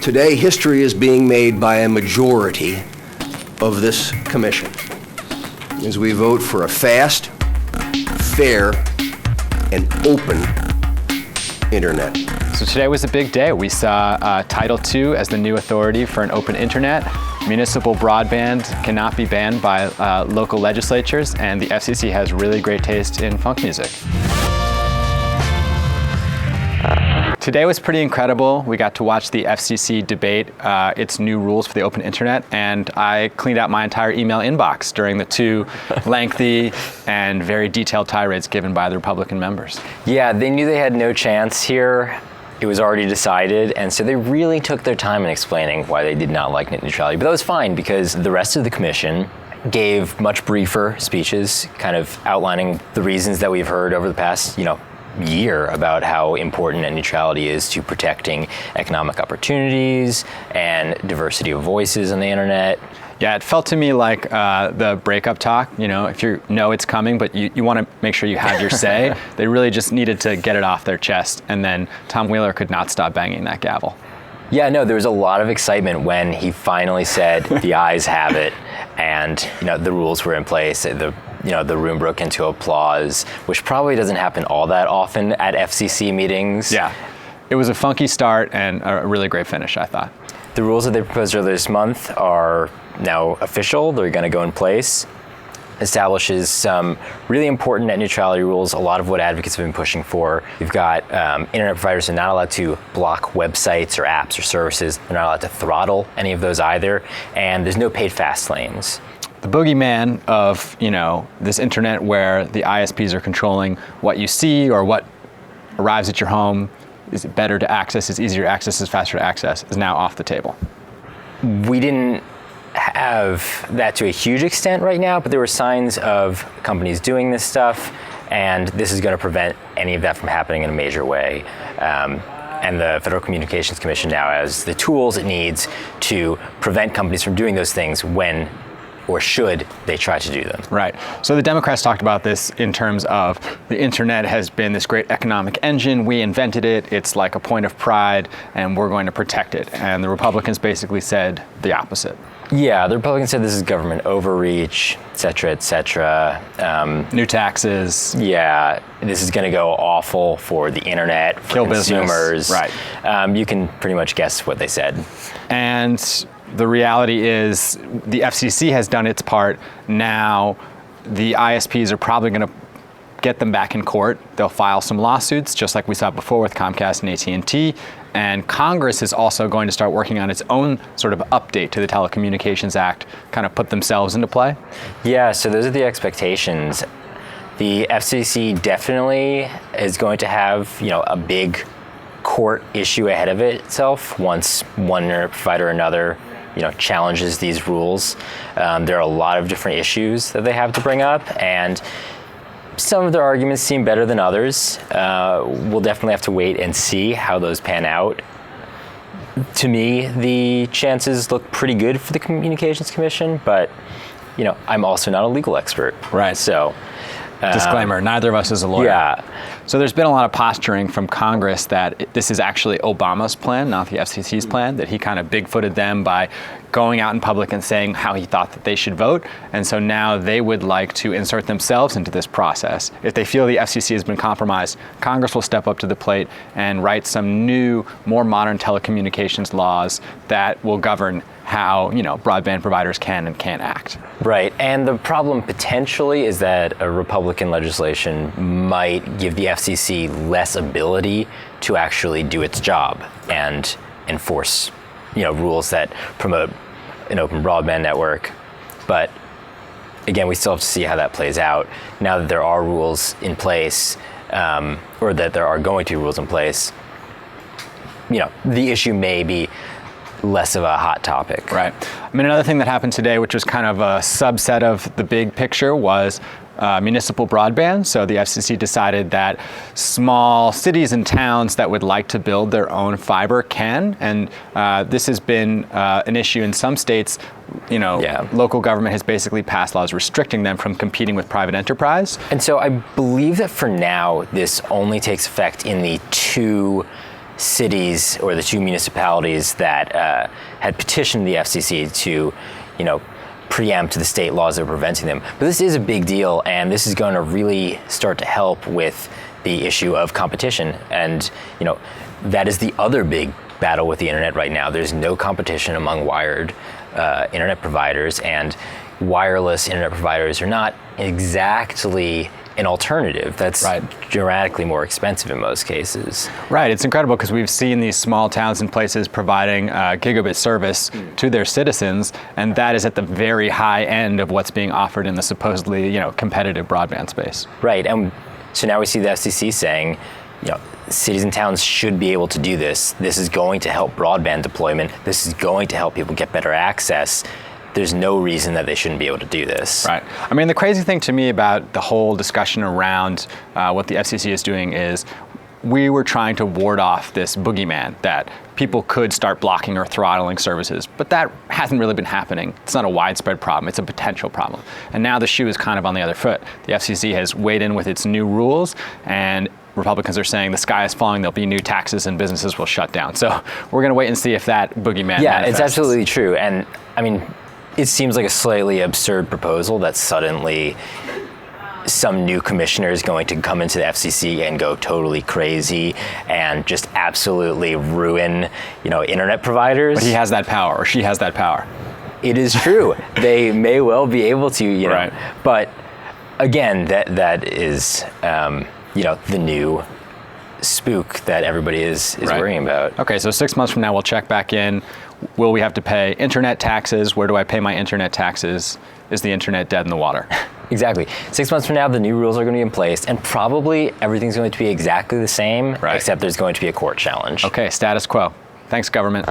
Today, history is being made by a majority of this commission as we vote for a fast, fair, and open internet. So today was a big day. We saw Title II as the new authority for an open internet. Municipal broadband cannot be banned by local legislatures, and the FCC has really great taste in funk music. Today was pretty incredible. We got to watch the FCC debate its new rules for the open internet, and I cleaned out my entire email inbox during the two lengthy and very detailed tirades given by the Republican members. Yeah, they knew they had no chance here. It was already decided, and so they really took their time in explaining why they did not like net neutrality. But that was fine, because the rest of the commission gave much briefer speeches, kind of outlining the reasons that we've heard over the past, year about how important net neutrality is to protecting economic opportunities and diversity of voices on the internet. Yeah, it felt to me like the breakup talk, if you know it's coming, but you want to make sure you have your say. They really just needed to get it off their chest, and then Tom Wheeler could not stop banging that gavel. Yeah, no, there was a lot of excitement when he finally said the ayes have it, and the rules were in place. The room broke into applause, which probably doesn't happen all that often at FCC meetings. Yeah, it was a funky start and a really great finish, I thought. The rules that they proposed earlier this month are now official. They're going to go in place. Establishes some really important net neutrality rules, a lot of what advocates have been pushing for. You've got internet providers are not allowed to block websites or apps or services. They're not allowed to throttle any of those either. And there's no paid fast lanes. The boogeyman of, this internet where the ISPs are controlling what you see or what arrives at your home, is it better to access, is easier to access, is faster to access, is now off the table. We didn't have that to a huge extent right now, but there were signs of companies doing this stuff, and this is going to prevent any of that from happening in a major way. And the Federal Communications Commission now has the tools it needs to prevent companies from doing those things when or should they try to do them. Right. So the Democrats talked about this in terms of the internet has been this great economic engine. We invented it. It's like a point of pride, and we're going to protect it. And the Republicans basically said the opposite. Yeah, the Republicans said this is government overreach, et cetera, et cetera. New taxes. Yeah, this is going to go awful for the internet, for kill consumers. Business. Right. You can pretty much guess what they said. And the reality is the FCC has done its part. Now the ISPs are probably going to get them back in court. They'll file some lawsuits, just like we saw before with Comcast and AT&T. And Congress is also going to start working on its own sort of update to the Telecommunications Act, kind of put themselves into play. Yeah, so those are the expectations. The FCC definitely is going to have, a big court issue ahead of itself once one internet provider or another challenges these rules. There are a lot of different issues that they have to bring up, and some of their arguments seem better than others. We'll definitely have to wait and see how those pan out. To me, the chances look pretty good for the Communications Commission, but I'm also not a legal expert. Right. So, disclaimer, neither of us is a lawyer. Yeah. So there's been a lot of posturing from Congress that this is actually Obama's plan, not the FCC's plan, that he kind of big-footed them by going out in public and saying how he thought that they should vote. And so now they would like to insert themselves into this process. If they feel the FCC has been compromised, Congress will step up to the plate and write some new, more modern telecommunications laws that will govern how, broadband providers can and can't act. Right, and the problem potentially is that a Republican legislation might give the FCC less ability to actually do its job and enforce, rules that promote an open broadband network. But again, we still have to see how that plays out. Now that there are rules in place, or that there are going to be rules in place, the issue may be less of a hot topic. Right. Another thing that happened today, which was kind of a subset of the big picture, was municipal broadband. So the FCC decided that small cities and towns that would like to build their own fiber can. And this has been an issue in some states. Local government has basically passed laws restricting them from competing with private enterprise. And so I believe that for now, this only takes effect in the two cities or the 2 municipalities that had petitioned the FCC to, preempt the state laws that are preventing them. But this is a big deal, and this is going to really start to help with the issue of competition. And, that is the other big battle with the internet right now. There's no competition among wired internet providers, and wireless internet providers are not exactly an alternative. That's dramatically more expensive in most cases. Right, it's incredible because we've seen these small towns and places providing gigabit service to their citizens, and that is at the very high end of what's being offered in the supposedly, competitive broadband space. Right, and so now we see the FCC saying, cities and towns should be able to do this. This is going to help broadband deployment. This is going to help people get better access. There's no reason that they shouldn't be able to do this. Right. I mean, the crazy thing to me about the whole discussion around what the FCC is doing is we were trying to ward off this boogeyman that people could start blocking or throttling services, but that hasn't really been happening. It's not a widespread problem, it's a potential problem. And now the shoe is kind of on the other foot. The FCC has weighed in with its new rules, and Republicans are saying the sky is falling, there'll be new taxes and businesses will shut down. So we're gonna wait and see if that boogeyman manifests. It's absolutely true. And I mean, it seems like a slightly absurd proposal that suddenly some new commissioner is going to come into the FCC and go totally crazy and just absolutely ruin, internet providers. But he has that power, or she has that power. It is true. They may well be able to, Right. But again, that is, the new spook that everybody is worrying about. Okay, so 6 months from now, we'll check back in. Will we have to pay internet taxes? Where do I pay my internet taxes? Is the internet dead in the water? Exactly. 6 months from now, the new rules are going to be in place, and probably everything's going to be exactly the same, except there's going to be a court challenge. Okay, status quo. Thanks, government.